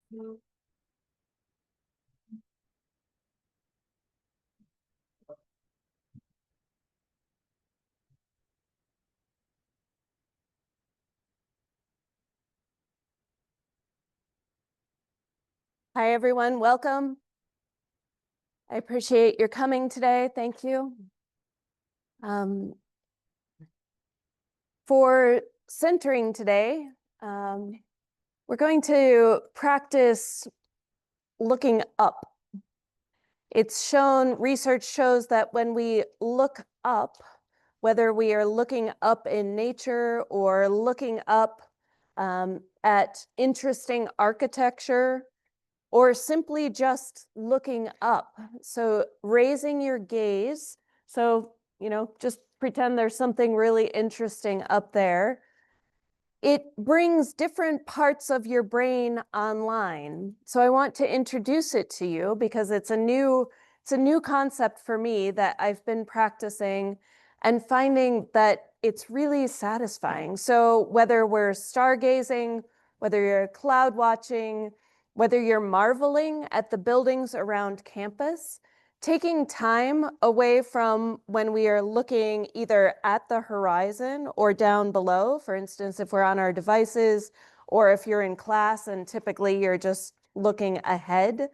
Hi, everyone. Welcome. I appreciate your coming today. Thank you. For centering today, we're going to practice looking up. It's shown, research shows that when we look up, whether we are looking up in nature or looking up at interesting architecture, or simply just looking up. So raising your gaze. So, just pretend there's something really interesting up there. It brings different parts of your brain online. So I want to introduce it to you because it's a new concept for me that I've been practicing and finding that it's really satisfying. So whether we're stargazing, whether you're cloud watching, whether you're marveling at the buildings around campus, taking time away from when we are looking either at the horizon or down below, for instance, if we're on our devices, or if you're in class and typically you're just looking ahead,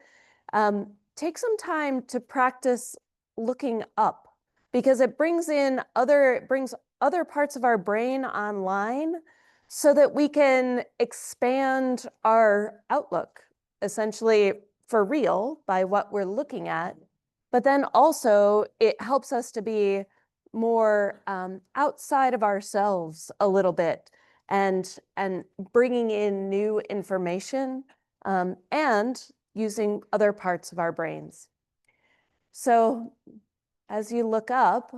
take some time to practice looking up because it brings other parts of our brain online so that we can expand our outlook, essentially for real by what we're looking at. But then also it helps us to be more outside of ourselves a little bit and bringing in new information and using other parts of our brains. So as you look up,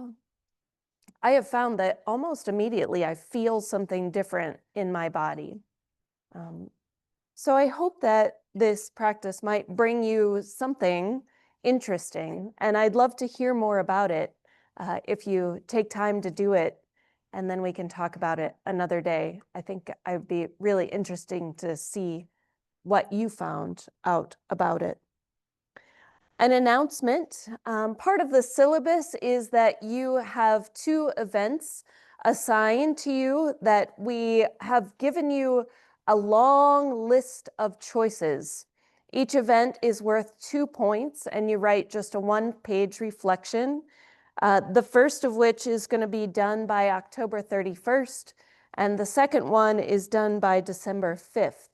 I have found that almost immediately I feel something different in my body. So I hope that this practice might bring you something interesting, and I'd love to hear more about it if you take time to do it, and then we can talk about it another day. I think I'd be really interesting to see what you found out about it. An announcement. Part of the syllabus is that you have 2 events assigned to you that we have given you a long list of choices. Each event is worth 2 points and you write just a 1-page reflection. The first of which is going to be done by October 31st and the second one is done by December 5th.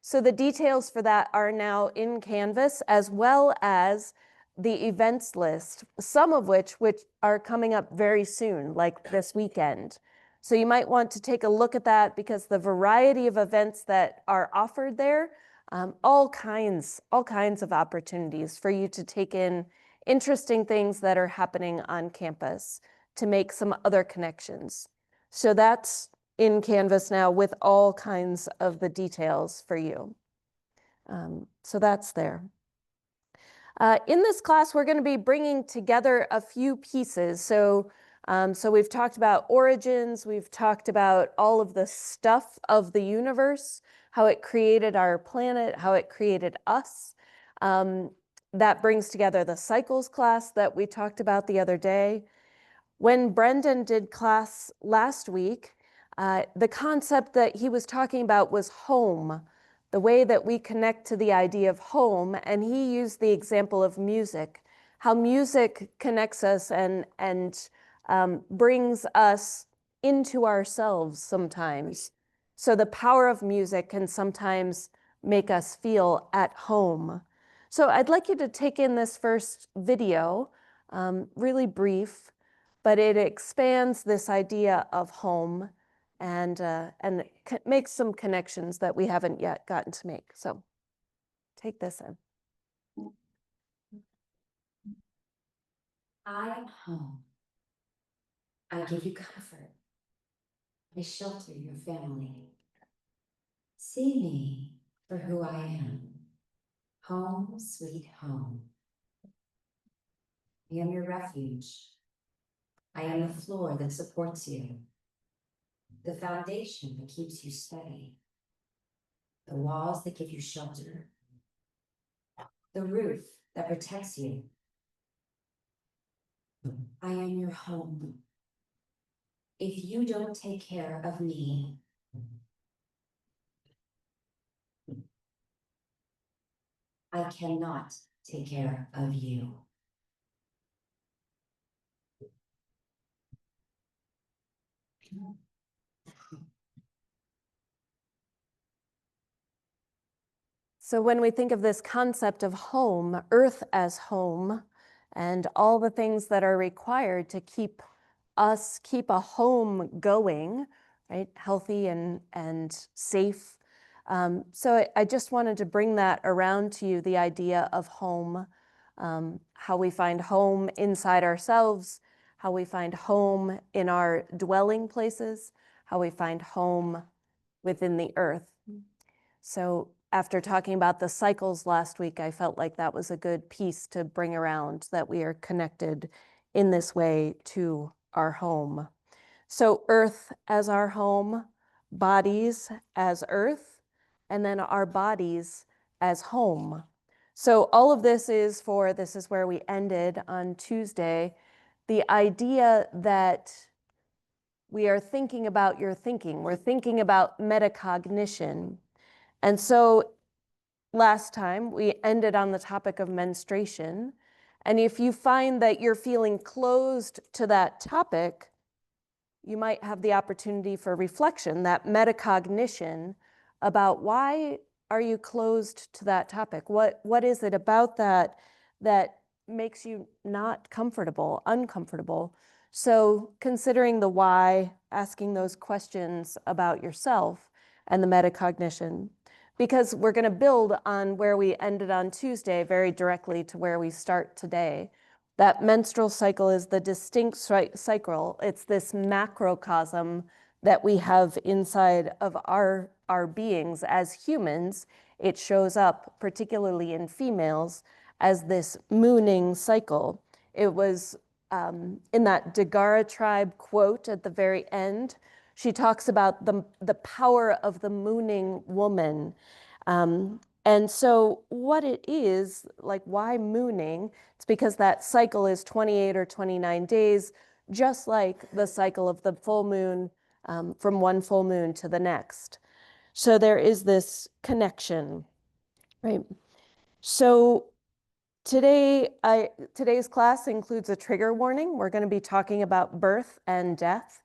So the details for that are now in Canvas, as well as the events list, some of which are coming up very soon, like this weekend. So you might want to take a look at that because the variety of events that are offered there, all kinds of opportunities for you to take in interesting things that are happening on campus to make some other connections. So that's in Canvas now with all kinds of the details for you. So that's there. In this class, we're going to be bringing together a few pieces. So we've talked about origins, we've talked about all of the stuff of the universe, how it created our planet, how it created us. That brings together the cycles class that we talked about the other day. When Brendan did class last week, the concept that he was talking about was home, the way that we connect to the idea of home, and he used the example of music, how music connects us and brings us into ourselves sometimes. So the power of music can sometimes make us feel at home. So I'd like you to take in this first video, really brief, but it expands this idea of home and makes some connections that we haven't yet gotten to make. So take this in. I am home. I give you comfort. I shelter your family. See me for who I am. Home, sweet home. I am your refuge. I am the floor that supports you. The foundation that keeps you steady. The walls that give you shelter the roof that protects you. I am your home. If you don't take care of me, I cannot take care of you. So when we think of this concept of home, Earth as home, and all the things that are required to keep a home going, right? Healthy and safe. So I just wanted to bring that around to you, the idea of home, how we find home inside ourselves, how we find home in our dwelling places, how we find home within the earth. So after talking about the cycles last week, I felt like that was a good piece to bring around, that we are connected in this way to our home. So earth as our home, bodies as earth, and then our bodies as home. So all of this is where we ended on Tuesday, the idea that we are thinking about your thinking. We're thinking about metacognition. And so last time we ended on the topic of menstruation. And if you find that you're feeling closed to that topic, you might have the opportunity for reflection, that metacognition about why are you closed to that topic? What is it about that that makes you not comfortable, uncomfortable? So considering the why, asking those questions about yourself and the metacognition, because we're going to build on where we ended on Tuesday very directly to where we start today. That menstrual cycle is the distinct cycle. It's this macrocosm that we have inside of our beings as humans. It shows up, particularly in females, as this mooning cycle. It was in that Dagara tribe quote at the very end. She talks about the power of the mooning woman. And so what it is, like why mooning? It's because that cycle is 28 or 29 days, just like the cycle of the full moon, from one full moon to the next. So there is this connection, right? So today's class includes a trigger warning. We're going to be talking about birth and death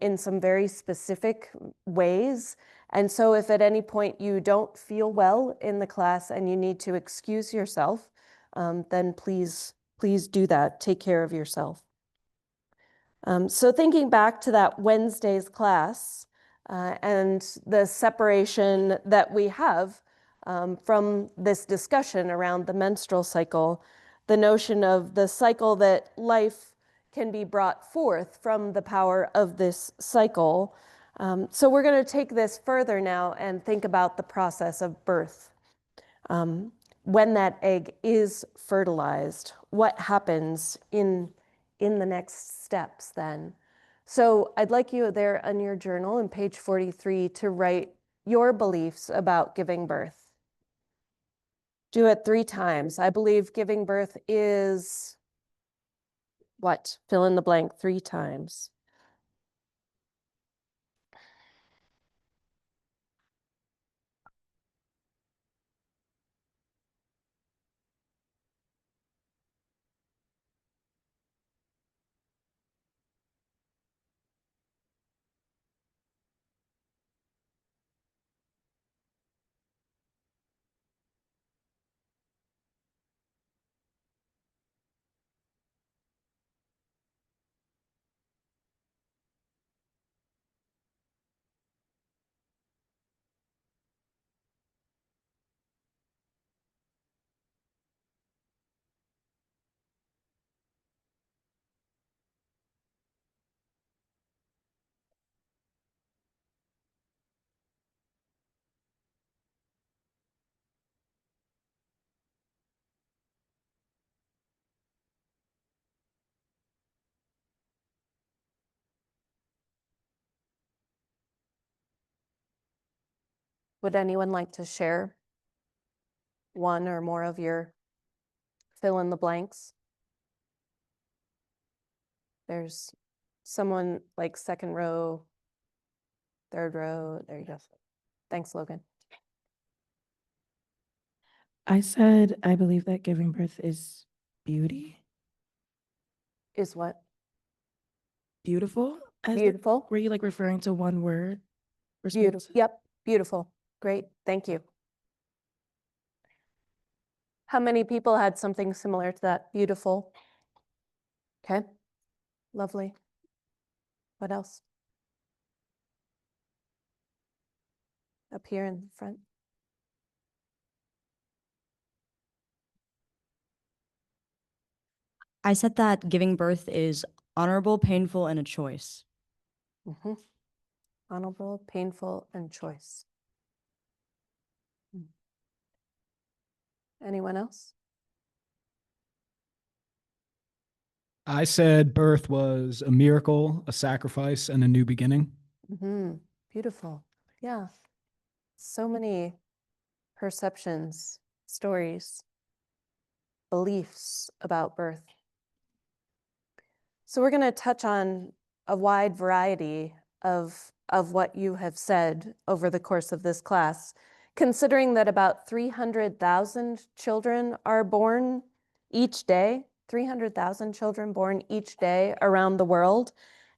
in some very specific ways. And so if at any point you don't feel well in the class and you need to excuse yourself, then please do that. Take care of yourself. So thinking back to that Wednesday's class and the separation that we have from this discussion around the menstrual cycle, the notion of the cycle that life can be brought forth from the power of this cycle. So we're going to take this further now and think about the process of birth. When that egg is fertilized, what happens in the next steps then? So I'd like you there on your journal on page 43 to write your beliefs about giving birth. Do it 3 times. I believe giving birth is what? Fill in the blank 3 times. Would anyone like to share? one or more of your fill in the blanks. There's someone like second row, third row. There you go. Thanks, Logan. I said, I believe that giving birth is beauty. Is what? Beautiful? Beautiful. Were you like referring to one word? Beautiful. Yep. Beautiful. Great. Thank you. How many people had something similar to that? Beautiful. Okay. Lovely. What else? Up here in the front. I said that giving birth is honorable, painful, and a choice. Mm-hmm. Honorable, painful, and choice. Anyone else? I said birth was a miracle, a sacrifice, and a new beginning. Mm-hmm. Beautiful. Yeah. So many perceptions, stories, beliefs about birth. So we're going to touch on a wide variety of what you have said over the course of this class, considering that about 300,000 children are born each day, 300,000 children born each day around the world,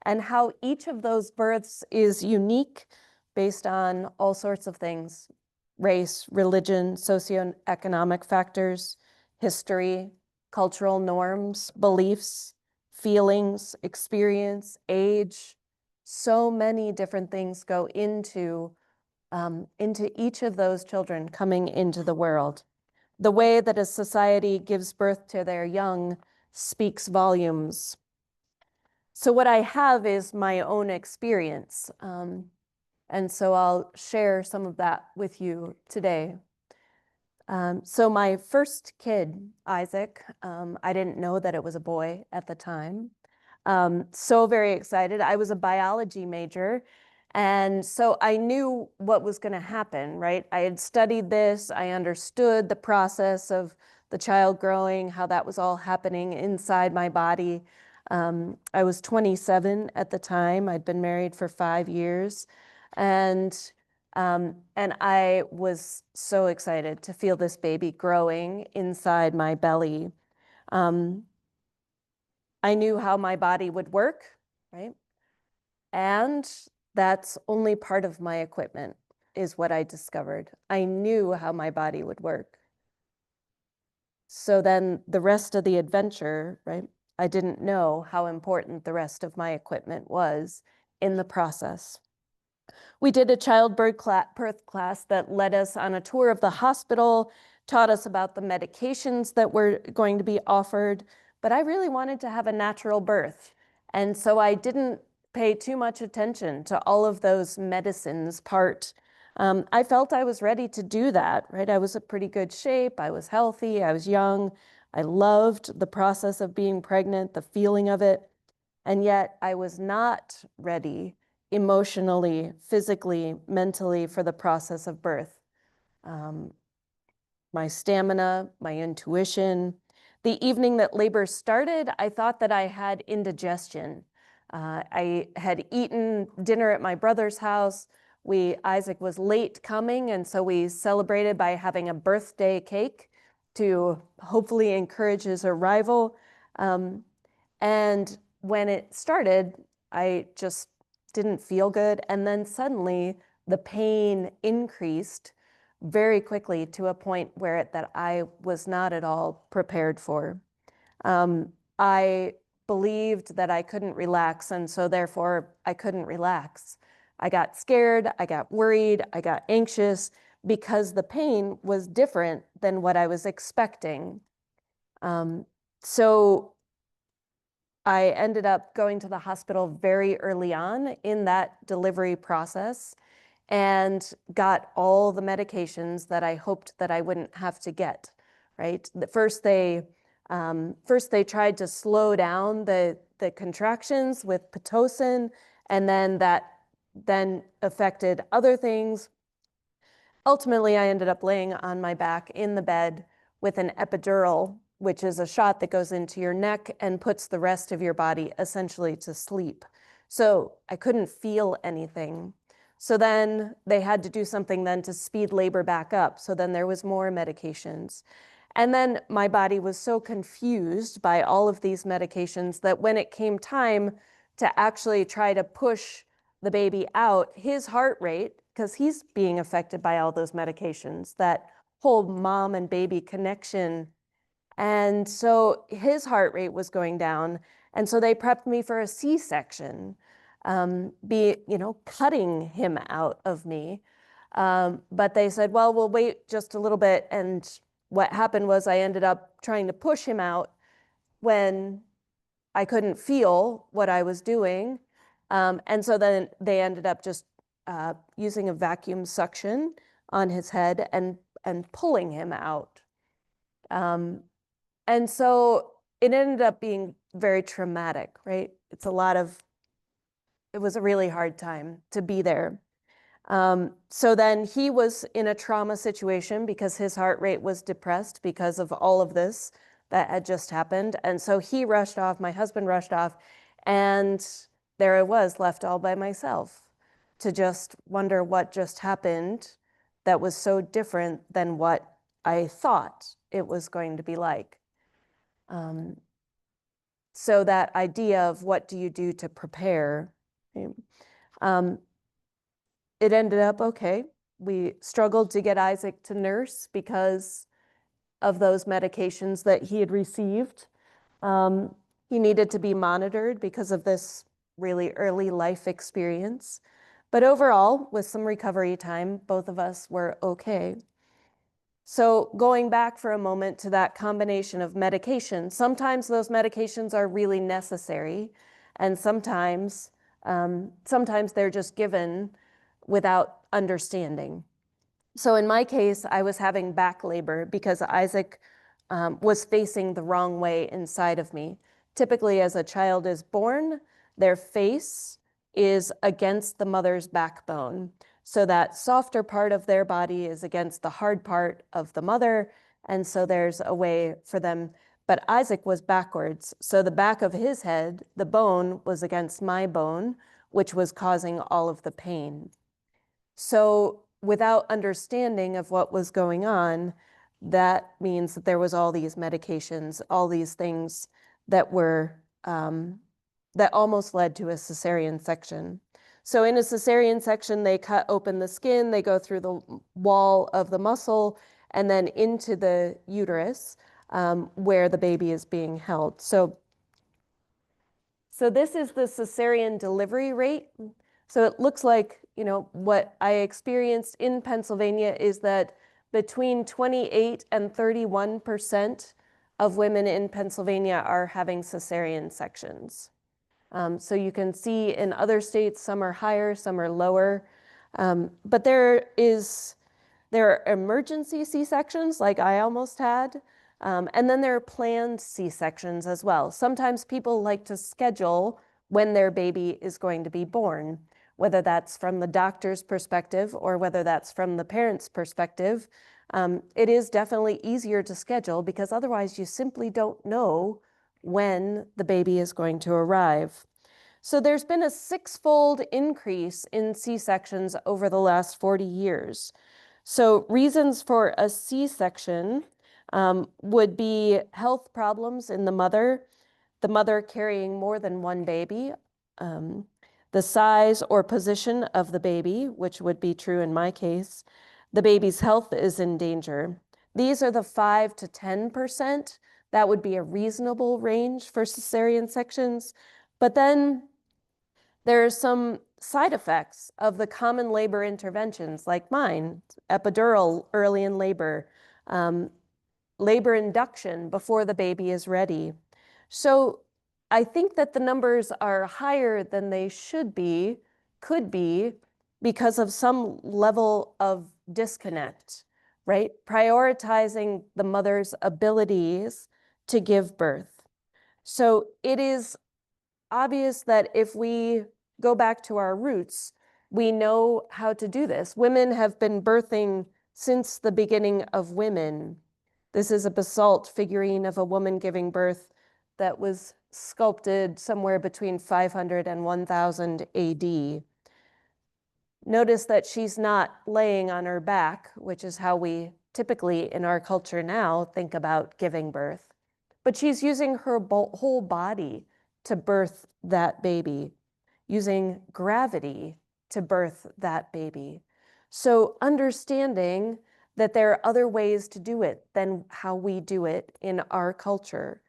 and how each of those births is unique based on all sorts of things: race, religion, socioeconomic factors, history, cultural norms, beliefs, feelings, experience, age. So many different things go into each of those children coming into the world. The way that a society gives birth to their young speaks volumes. So what I have is my own experience. And so I'll share some of that with you today. So my first kid, Isaac, I didn't know that it was a boy at the time. So very excited. I was a biology major, and so I knew what was going to happen, right? I had studied this. I understood the process of the child growing, how that was all happening inside my body. I was 27 at the time. I'd been married for 5 years, and I was so excited to feel this baby growing inside my belly. I knew how my body would work, right? And that's only part of my equipment, is what I discovered. I knew how my body would work. So then the rest of the adventure, right? I didn't know how important the rest of my equipment was in the process. We did a childbirth class that led us on a tour of the hospital, taught us about the medications that were going to be offered, but I really wanted to have a natural birth. And so I didn't pay too much attention to all of those medicines part. I felt I was ready to do that, right? I was in pretty good shape. I was healthy. I was young. I loved the process of being pregnant, the feeling of it. And yet I was not ready emotionally, physically, mentally for the process of birth. My stamina, my intuition. The evening that labor started, I thought that I had indigestion. I had eaten dinner at my brother's house. Isaac was late coming, and so we celebrated by having a birthday cake to hopefully encourage his arrival. And when it started, I just didn't feel good. And then suddenly the pain increased very quickly to a point where that I was not at all prepared for. I believed that I couldn't relax, and so therefore I couldn't relax. I got scared, I got worried, I got anxious because the pain was different than what I was expecting. So I ended up going to the hospital very early on in that delivery process and got all the medications that I hoped that I wouldn't have to get, right? First they tried to slow down the contractions with Pitocin, and then that affected other things. ultimately, I ended up laying on my back in the bed with an epidural, which is a shot that goes into your neck and puts the rest of your body essentially to sleep. So I couldn't feel anything. So then they had to do something then to speed labor back up. So then there was more medications. And then my body was so confused by all of these medications that when it came time to actually try to push the baby out, his heart rate, because he's being affected by all those medications, that whole mom and baby connection. And so his heart rate was going down. And so they prepped me for a C-section, cutting him out of me. But they said, well, we'll wait just a little bit. And what happened was I ended up trying to push him out when I couldn't feel what I was doing. And so then they ended up just using a vacuum suction on his head and pulling him out. And so it ended up being very traumatic, right? It was a really hard time to be there. So then he was in a trauma situation because his heart rate was depressed because of all of this that had just happened. And so he rushed off, my husband rushed off, and there I was left all by myself to just wonder what just happened that was so different than what I thought it was going to be like. So that idea of what do you do to prepare, it ended up okay. We struggled to get Isaac to nurse because of those medications that he had received. He needed to be monitored because of this really early life experience. But overall, with some recovery time, both of us were okay. So going back for a moment to that combination of medication, sometimes those medications are really necessary, and sometimes they're just given without understanding. So in my case, I was having back labor because Isaac was facing the wrong way inside of me. Typically, as a child is born, their face is against the mother's backbone. So that softer part of their body is against the hard part of the mother. And so there's a way for them. But Isaac was backwards. So the back of his head, the bone, was against my bone, which was causing all of the pain. So without understanding of what was going on, that means that there was all these medications, all these things that were, that almost led to a cesarean section. So in a cesarean section, they cut open the skin, they go through the wall of the muscle, and then into the uterus where the baby is being held. So this is the cesarean delivery rate. So it looks like, what I experienced in Pennsylvania is that between 28 and 31% of women in Pennsylvania are having cesarean sections. So you can see in other states, some are higher, some are lower. But there are emergency C-sections like I almost had. And then there are planned C-sections as well. Sometimes people like to schedule when their baby is going to be born, whether that's from the doctor's perspective or whether that's from the parent's perspective. It is definitely easier to schedule because otherwise you simply don't know when the baby is going to arrive. So there's been a 6-fold increase in C-sections over the last 40 years. So reasons for a C-section would be health problems in the mother carrying more than one baby, the size or position of the baby, which would be true in my case, the baby's health is in danger. These are the 5 to 10%. That would be a reasonable range for cesarean sections. But then there are some side effects of the common labor interventions like mine, epidural early in labor, labor induction before the baby is ready. So I think that the numbers are higher than they could be, because of some level of disconnect, right? Prioritizing the mother's abilities to give birth. So it is obvious that if we go back to our roots, we know how to do this. Women have been birthing since the beginning of women. This is a basalt figurine of a woman giving birth that was sculpted somewhere between 500 and 1000 AD. Notice that she's not laying on her back, which is how we typically in our culture now think about giving birth, but she's using her whole body to birth that baby, using gravity to birth that baby. So understanding that there are other ways to do it than how we do it in our culture,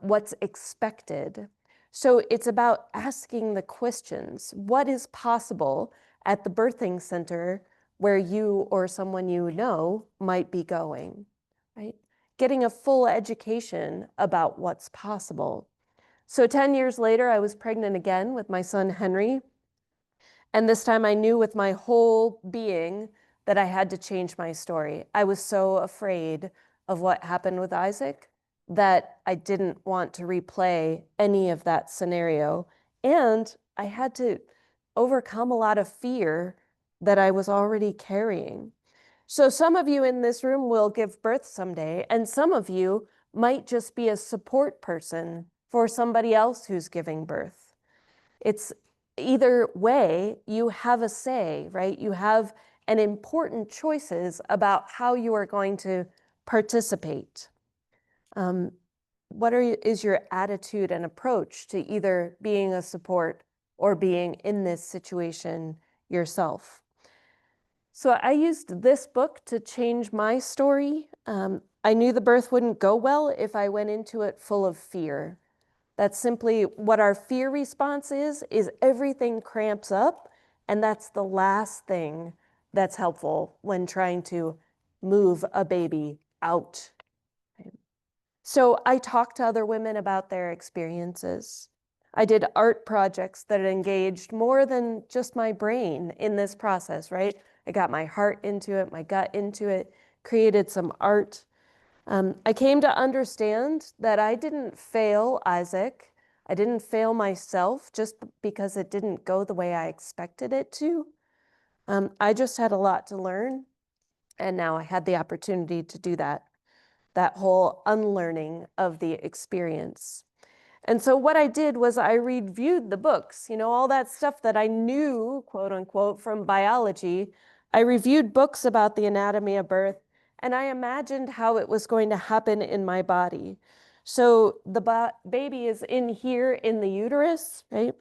what's expected. So it's about asking the questions. What is possible at the birthing center where you or someone you know might be going, right? Getting a full education about what's possible. So 10 years later, I was pregnant again with my son, Henry. And this time I knew with my whole being that I had to change my story. I was so afraid of what happened with Isaac that I didn't want to replay any of that scenario. And I had to overcome a lot of fear that I was already carrying. So some of you in this room will give birth someday, and some of you might just be a support person for somebody else who's giving birth. It's either way, you have a say, right? You have an important choices about how you are going to participate. What is your attitude and approach to either being a support or being in this situation yourself? So I used this book to change my story. I knew the birth wouldn't go well if I went into it full of fear. That's simply what our fear response is everything cramps up, and that's the last thing that's helpful when trying to move a baby out. So I talked to other women about their experiences. I did art projects that engaged more than just my brain in this process, right? I got my heart into it, my gut into it, created some art. I came to understand that I didn't fail Isaac. I didn't fail myself just because it didn't go the way I expected it to. I just had a lot to learn, and now I had the opportunity to do that whole unlearning of the experience. And so what I did was I reviewed the books, all that stuff that I knew, quote unquote, from biology. I reviewed books about the anatomy of birth, and I imagined how it was going to happen in my body. So the baby is in here in the uterus, right?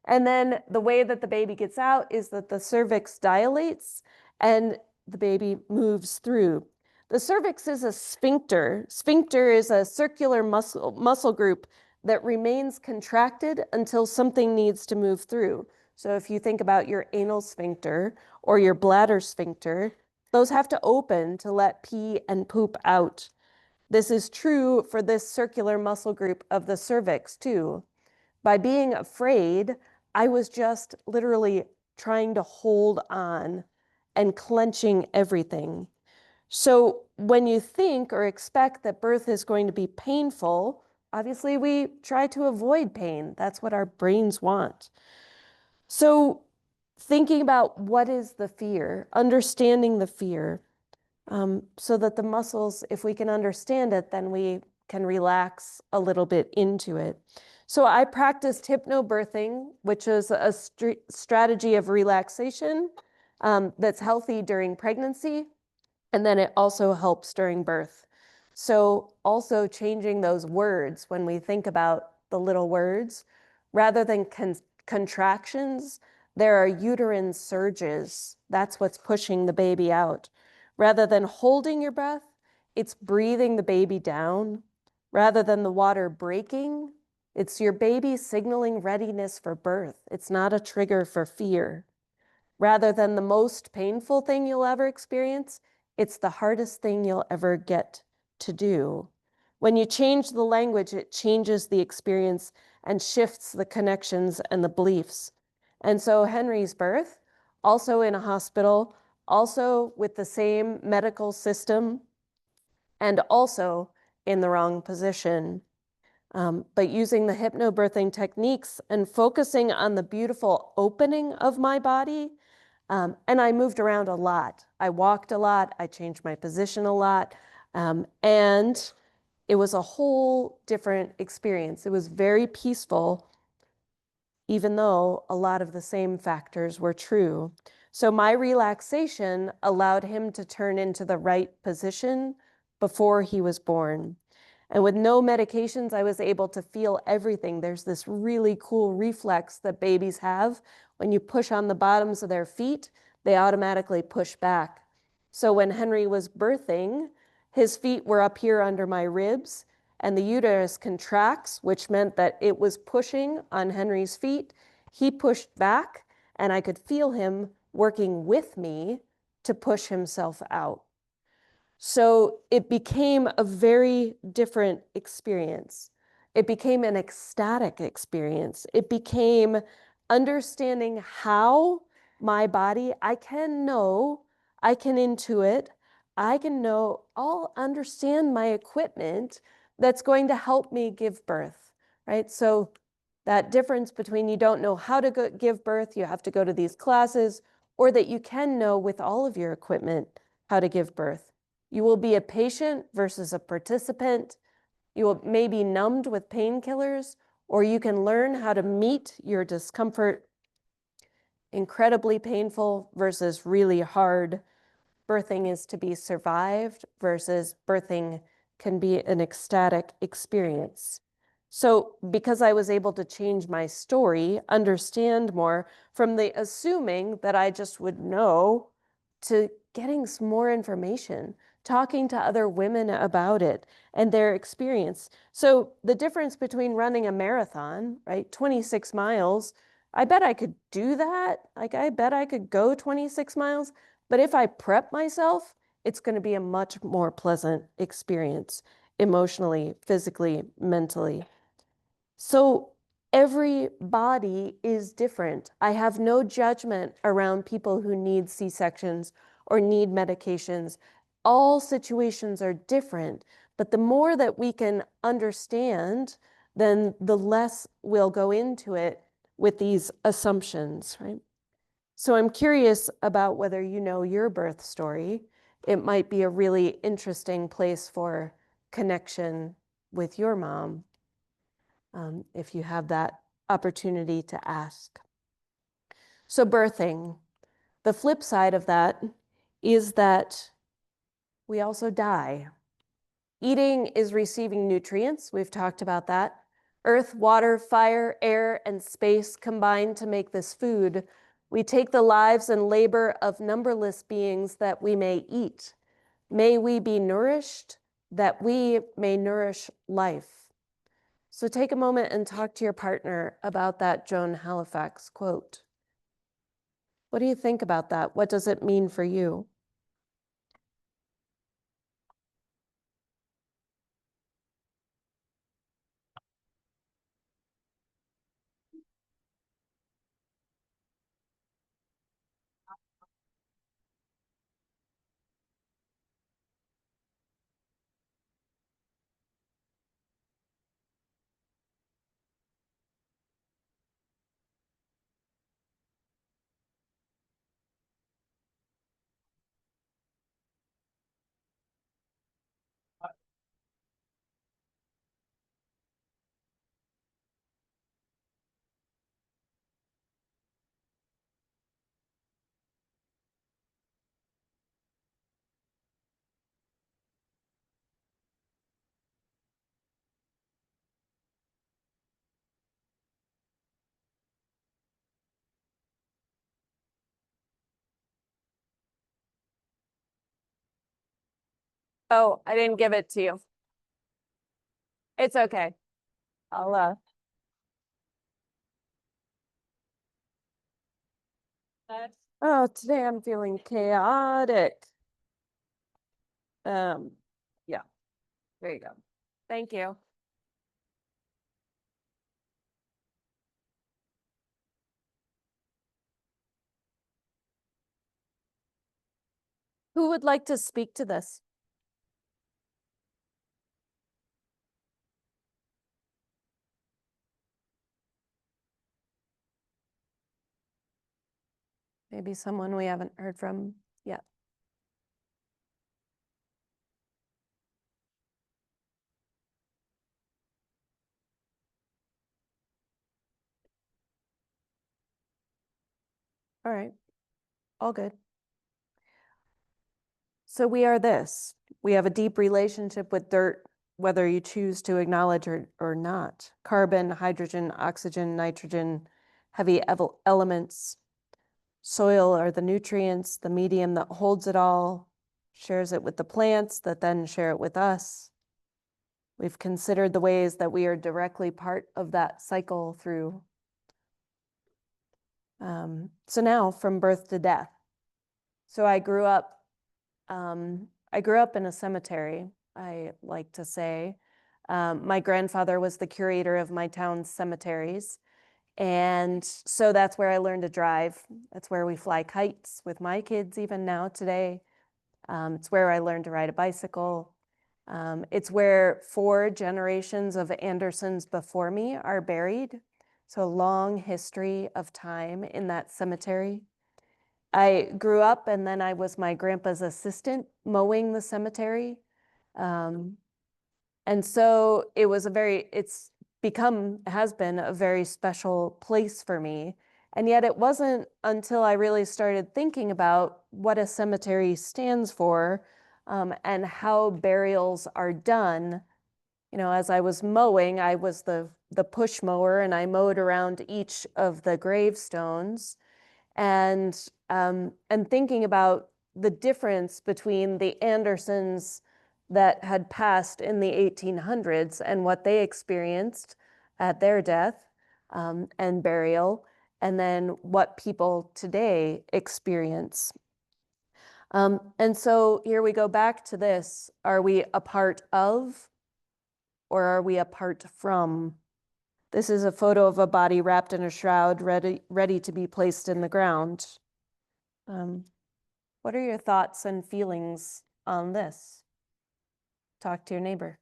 And then the way that the baby gets out is that the cervix dilates and the baby moves through. The cervix is a sphincter. Sphincter is a circular muscle group that remains contracted until something needs to move through. So if you think about your anal sphincter or your bladder sphincter, those have to open to let pee and poop out. This is true for this circular muscle group of the cervix too. By being afraid, I was just literally trying to hold on and clenching everything. So when you think or expect that birth is going to be painful, obviously we try to avoid pain. That's what our brains want. So thinking about what is the fear, understanding the fear, so that the muscles, if we can understand it, then we can relax a little bit into it. So I practiced hypnobirthing, which is a strategy of relaxation that's healthy during pregnancy. And then it also helps during birth. So also changing those words when we think about the little words, rather than contractions, there are uterine surges. That's what's pushing the baby out. Rather than holding your breath, it's breathing the baby down. Rather than the water breaking, it's your baby signaling readiness for birth. It's not a trigger for fear. Rather than the most painful thing you'll ever experience, it's the hardest thing you'll ever get to do. When you change the language, it changes the experience and shifts the connections and the beliefs. And so Henry's birth, also in a hospital, also with the same medical system, and also in the wrong position. But using the hypnobirthing techniques and focusing on the beautiful opening of my body, And I moved around a lot. I walked a lot. I changed my position a lot. And it was a whole different experience. It was very peaceful, even though a lot of the same factors were true. So my relaxation allowed him to turn into the right position before he was born. And with no medications, I was able to feel everything. There's this really cool reflex that babies have. When you push on the bottoms of their feet, they automatically push back. So when Henry was birthing, his feet were up here under my ribs, and the uterus contracts, which meant that it was pushing on Henry's feet. He pushed back, and I could feel him working with me to push himself out. So it became a very different experience. It became an ecstatic experience. It became understanding how my body, I can know, I can intuit, I can know, I'll understand my equipment that's going to help me give birth, right? So that difference between you don't know how to give birth, you have to go to these classes, or that you can know with all of your equipment how to give birth. You will be a patient versus a participant. You may be numbed with painkillers, or you can learn how to meet your discomfort. Incredibly painful versus really hard. Birthing is to be survived versus birthing can be an ecstatic experience. So because I was able to change my story, understand more from the assuming that I just would know to getting some more information, talking to other women about it and their experience. So the difference between running a marathon, right, 26 miles, I bet I could do that. Like, I bet I could go 26 miles. But if I prep myself, it's going to be a much more pleasant experience emotionally, physically, mentally. So every body is different. I have no judgment around people who need C-sections or need medications. All situations are different, but the more that we can understand, then the less we'll go into it with these assumptions, right? So I'm curious about whether you know your birth story. It might be a really interesting place for connection with your mom, if you have that opportunity to ask. So birthing, the flip side of that is that we also die. Eating is receiving nutrients. We've talked about that. Earth, water, fire, air, and space combine to make this food. We take the lives and labor of numberless beings that we may eat. May we be nourished, that we may nourish life. So take a moment and talk to your partner about that Joan Halifax quote. What do you think about that? What does it mean for you? Oh, I didn't give it to you. It's okay. I'll Oh, today I'm feeling chaotic. Yeah, there you go. Thank you. Who would like to speak to this? Maybe someone we haven't heard from yet. All right, all good. So we are this. We have a deep relationship with dirt, whether you choose to acknowledge or not. Carbon, hydrogen, oxygen, nitrogen, heavy elements. Soil are the nutrients, the medium that holds it all, shares it with the plants that then share it with us. We've considered the ways that we are directly part of that cycle through. So now from birth to death. So I grew up in a cemetery, I like to say. My grandfather was the curator of my town's cemeteries. And so that's where I learned to drive. That's where we fly kites with my kids even now today. It's where I learned to ride a bicycle. It's where 4 generations of Andersons before me are buried. So a long history of time in that cemetery. I grew up and then I was my grandpa's assistant mowing the cemetery. And so it was has been a very special place for me. And yet it wasn't until I really started thinking about what a cemetery stands for, and how burials are done. You know, as I was mowing, I was the push mower and I mowed around each of the gravestones. And thinking about the difference between the Andersons that had passed in the 1800s and what they experienced at their death, and burial, and then what people today experience. And so here we go back to this. Are we a part of, or are we a part from? This is a photo of a body wrapped in a shroud, ready to be placed in the ground. What are your thoughts and feelings on this? Talk to your neighbor.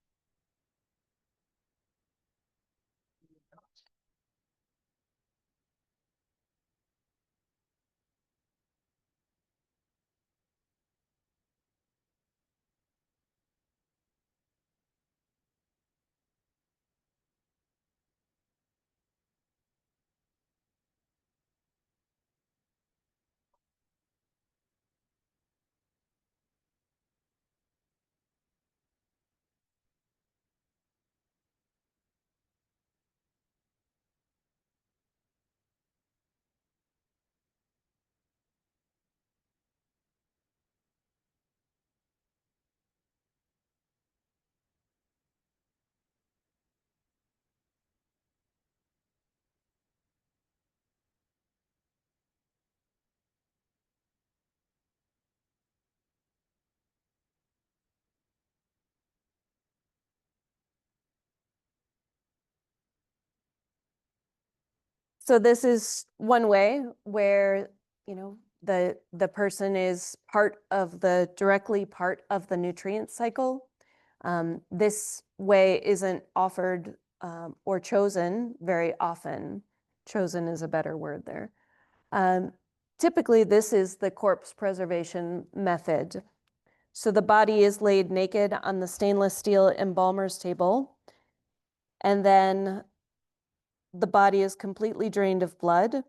So this is one way where, you know, the person is directly part of the nutrient cycle. This way isn't offered or chosen very often. Chosen is a better word there. Typically, this is the corpse preservation method. So the body is laid naked on the stainless steel embalmer's table, and then the body is completely drained of blood.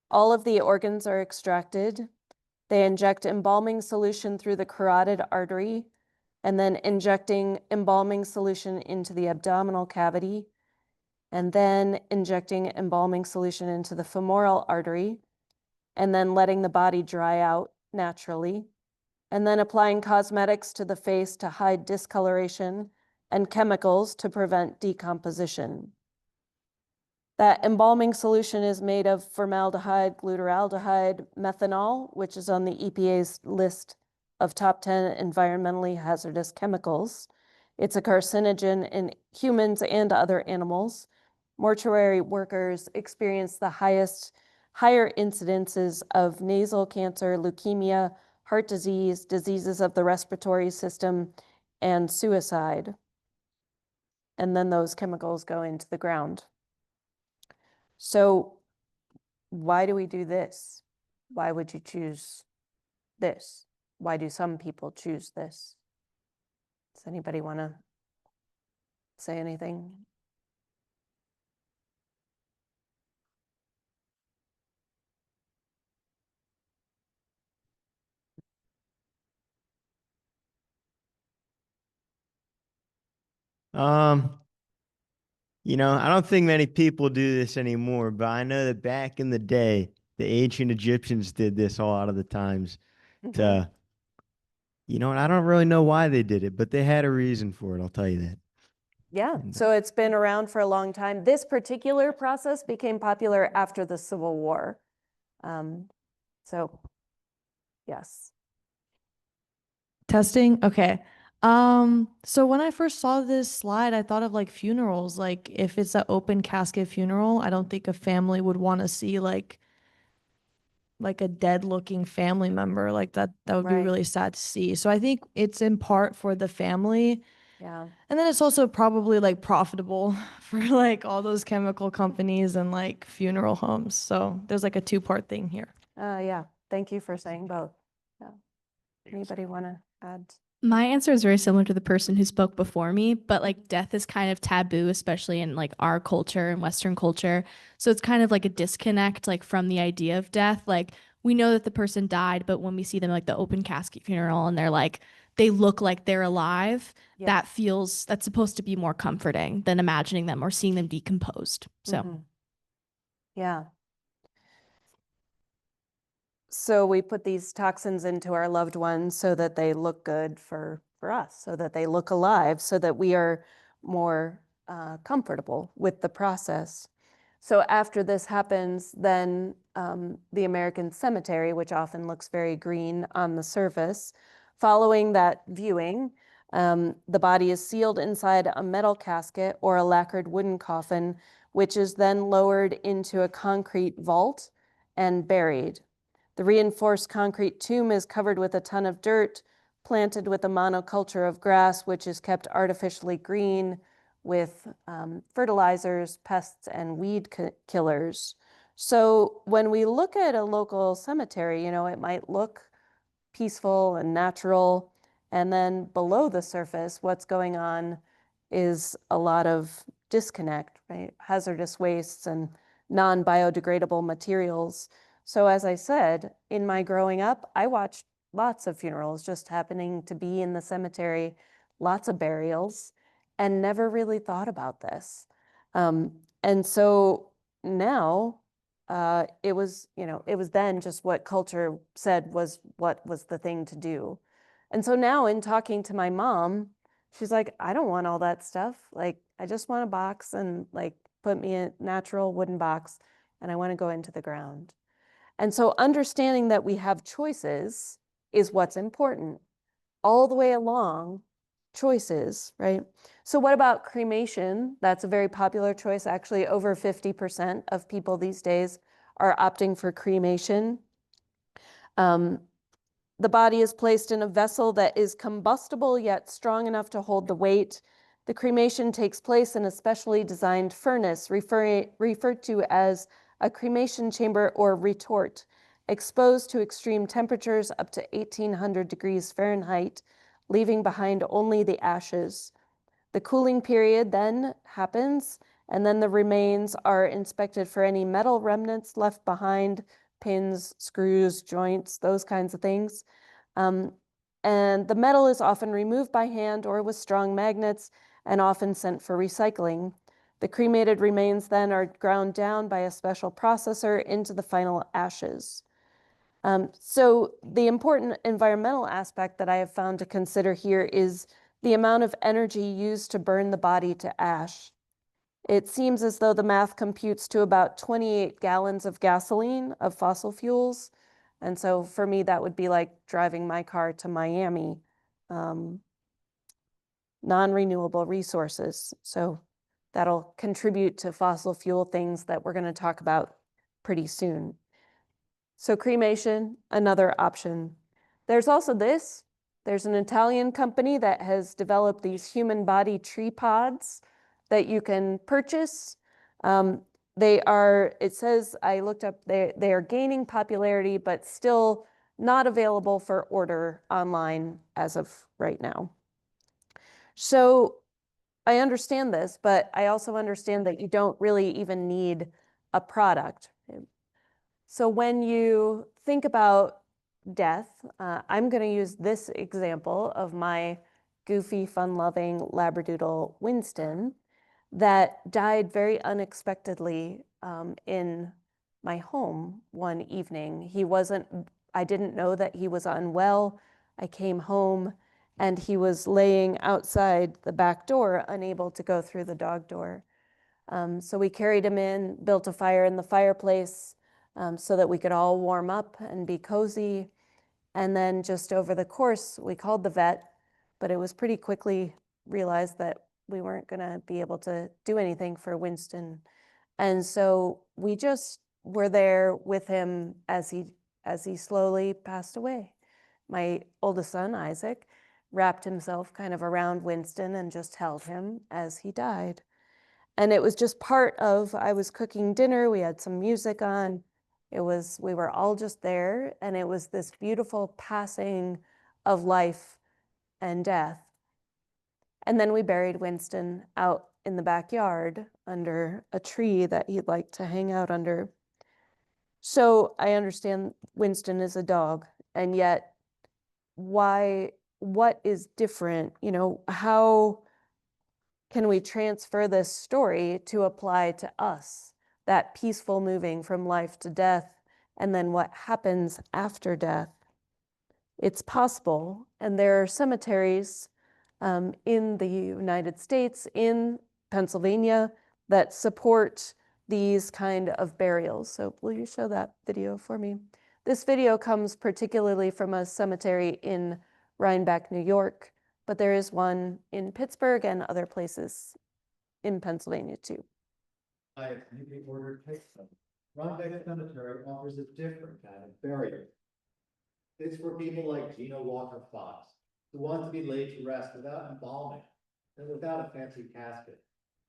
All of the organs are extracted. They inject embalming solution through the carotid artery, and then injecting embalming solution into the abdominal cavity, and then injecting embalming solution into the femoral artery, and then letting the body dry out naturally, and then applying cosmetics to the face to hide discoloration and chemicals to prevent decomposition. That embalming solution is made of formaldehyde, glutaraldehyde, methanol, which is on the EPA's list of top 10 environmentally hazardous chemicals. It's a carcinogen in humans and other animals. Mortuary workers experience the higher incidences of nasal cancer, leukemia, heart disease, diseases of the respiratory system, and suicide. And then those chemicals go into the ground. So why do we do this? why would you choose this? Why do some people choose this? Does anybody want to say anything? Um, I don't think many people do this anymore, but I know that back in the day, the ancient Egyptians did this a lot of the times Mhm. to, and I don't really know why they did it, but they had a reason for it. I'll tell you that. Yeah, And- so it's been around for a long time. This particular process became popular after the Civil War. So, yes. Testing? Okay. So when I first saw this slide, I thought of like funerals. Like if it's an open casket funeral, I don't think a family would want to see like a dead looking family member. Like that would be Right. really sad to see. So I think it's in part for the family. Yeah. And then it's also probably like profitable for like all those chemical companies and like funeral homes. So there's like a two-part thing here. Yeah. Thank you for saying both. Yeah. Anybody want to add? My answer is very similar to the person who spoke before me, but like death is kind of taboo, especially in like our culture and Western culture. So it's kind of like a disconnect like from the idea of death. Like we know that the person died, but when we see them like the open casket funeral and they look like they're alive, Yeah. that's supposed to be more comforting than imagining them or seeing them decomposed. So Mhm. Yeah. So we put these toxins into our loved ones so that they look good for us, so that they look alive, so that we are more comfortable with the process. So after this happens, then the American cemetery, which often looks very green on the surface, following that viewing, the body is sealed inside a metal casket or a lacquered wooden coffin, which is then lowered into a concrete vault and buried. The reinforced concrete tomb is covered with a ton of dirt, planted with a monoculture of grass, which is kept artificially green with fertilizers, pests, and weed killers. So when we look at a local cemetery, it might look peaceful and natural. And then below the surface, what's going on is a lot of disconnect, right? Hazardous wastes and non-biodegradable materials. So as I said, in my growing up, I watched lots of funerals just happening to be in the cemetery, lots of burials, and never really thought about this. And so now it was then just what culture said was what was the thing to do. And so now in talking to my mom, she's like, I don't want all that stuff. Like, I just want a box and like put me in a natural wooden box and I want to go into the ground. And so understanding that we have choices is what's important. All the way along, choices, right? So what about cremation? That's a very popular choice. Actually, over 50% of people these days are opting for cremation. The body is placed in a vessel that is combustible yet strong enough to hold the weight. The cremation takes place in a specially designed furnace, referred to as a cremation chamber or retort, exposed to extreme temperatures up to 1800 degrees Fahrenheit, leaving behind only the ashes. The cooling period then happens, and then the remains are inspected for any metal remnants left behind, pins, screws, joints, those kinds of things. And the metal is often removed by hand or with strong magnets and often sent for recycling. The cremated remains then are ground down by a special processor into the final ashes. So the important environmental aspect that I have found to consider here is the amount of energy used to burn the body to ash. It seems as though the math computes to about 28 gallons of gasoline of fossil fuels. And so for me, that would be like driving my car to Miami. Non-renewable resources. So that'll contribute to fossil fuel things that we're going to talk about pretty soon. So cremation, another option. There's also this. There's an Italian company that has developed these human body tree pods that you can purchase. they are, it says, I looked up, they are gaining popularity, but still not available for order online as of right now. So I understand this, but I also understand that you don't really even need a product. So when you think about death, I'm going to use this example of my goofy, fun-loving Labradoodle Winston that died very unexpectedly in my home one evening. I didn't know that he was unwell. I came home and he was laying outside the back door, unable to go through the dog door. So we carried him in, built a fire in the fireplace so that we could all warm up and be cozy. And then just over the course, we called the vet, but it was pretty quickly realized that we weren't going to be able to do anything for Winston. And so we just were there with him as he slowly passed away. My oldest son, Isaac, wrapped himself kind of around Winston and just held him as he died. And it was just part of, I was cooking dinner, we had some music on. We were all just there, and it was this beautiful passing of life and death. And then we buried Winston out in the backyard under a tree that he'd like to hang out under. So I understand Winston is a dog, and yet what is different? How can we transfer this story to apply to us? That peaceful moving from life to death, and then what happens after death. It's possible, and there are cemeteries in the United States, in Pennsylvania, that support these kind of burials. So will you show that video for me? This video comes particularly from a cemetery in Rhinebeck, New York, but there is one in Pittsburgh and other places in Pennsylvania too. I have newly ordered pizza. Rhinebeck Cemetery offers a different kind of burial. It's for people like Gina Walker Fox, who want to be laid to rest without embalming and without a fancy casket.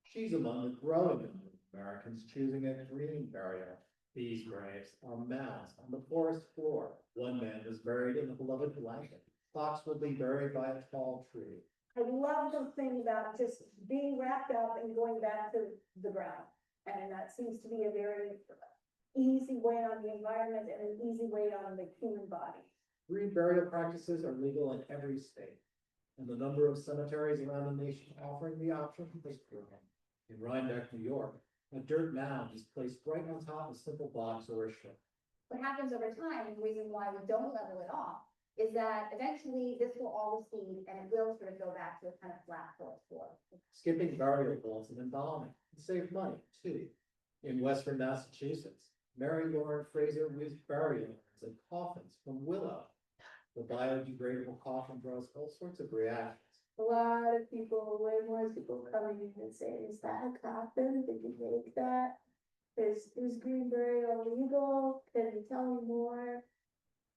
She's among the growing number of Americans choosing a green burial. These graves are mounds on the forest floor. One man was buried in a beloved blanket. Fox will be buried by a tall tree. I love the thing about just being wrapped up and going back to the ground. And that seems to be a very easy way on the environment and an easy way on the human body. Green burial practices are legal in every state, and the number of cemeteries around the nation offering the option is growing. In Rhinebeck, New York, a dirt mound is placed right on top of simple blocks or a ship. What happens over time, and the reason why we don't level it off, is that eventually this will all recede and it will sort of go back to a kind of flat forest floor. Skipping burial vaults and embalming can save money too. In Western Massachusetts, Mary Lauren Fraser used burial urns and coffins from willow. The biodegradable coffin draws all sorts of reactions. A lot of people, way more people coming in and saying, is that a coffin? Did you make that? Is green burial legal? Can you tell me more?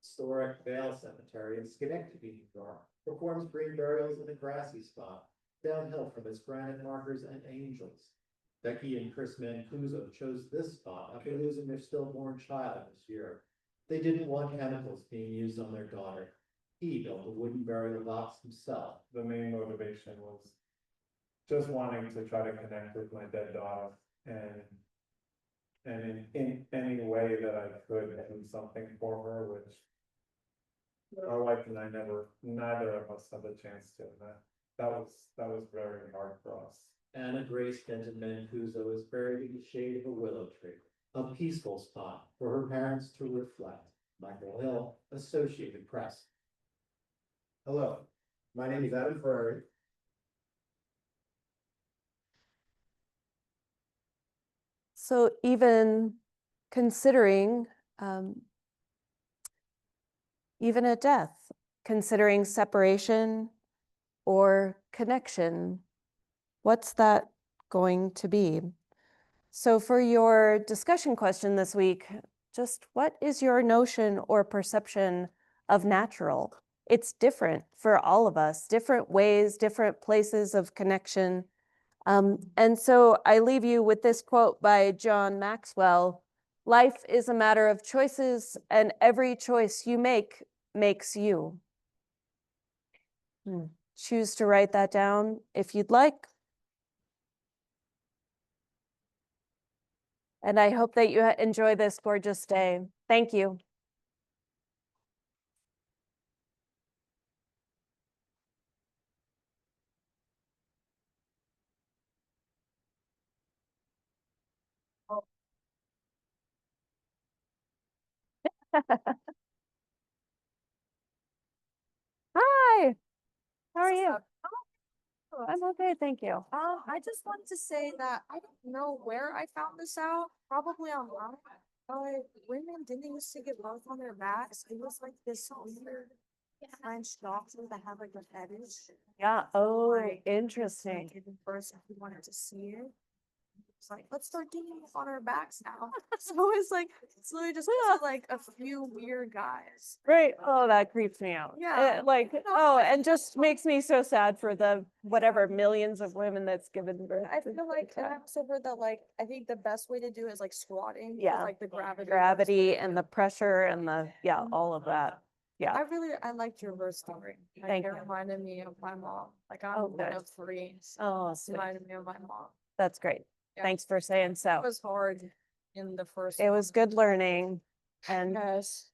Historic Vale Cemetery in Schenectady, New York, performs green burials in a grassy spot, downhill from its granite markers and angels. Becky and Chris Mancuso chose this spot after losing their stillborn child this year. They didn't want chemicals being used on their daughter. He built a wooden burial box himself. The main motivation was just wanting to try to connect with my dead daughter and in any way that I could do something for her, which my wife and I neither of us had the chance to. That was very hard for us. Anna Grace Denton Mancuso is buried in the shade of a willow tree, a peaceful spot for her parents to reflect. Michael Hill, Associated Press. Hello, my name is Adam Ferrari. So even considering, even at death, considering separation or connection, what's that going to be? So for your discussion question this week, just what is your notion or perception of natural? It's different for all of us, different ways, different places of connection. And so I leave you with this quote by John Maxwell: "Life is a matter of choices, and every choice you make makes you." Choose to write that down if you'd like. And I hope that you enjoy this gorgeous day. Thank you. Hi, how are you? I'm okay, thank you. I just wanted to say that I don't know where I found this out, probably online. But women didn't used to get love on their backs. It was like this weird French doctor that had like a fetish. Yeah, oh, Like, interesting. giving birth if you wanted to see it. It's like, let's start getting on our backs now. So it's like, it's literally just like a few weird guys. Right, oh, that creeps me out. Yeah. Like, oh, and just makes me so sad for the whatever millions of women that's given birth. I to feel like, and I that. also heard that like, I think the best way to do it is like squatting. 'Cause, Yeah. Like the gravity. Gravity and the pressure and the, yeah, all of that. Yeah, I liked your birth story. Like, Thank it you. reminded me of my mom. Like I'm Oh, one good. of three. So oh, it sweet. reminded me of my mom. That's great. Yeah. Thanks for saying It so. was hard in the first. It was month. good learning and Yes.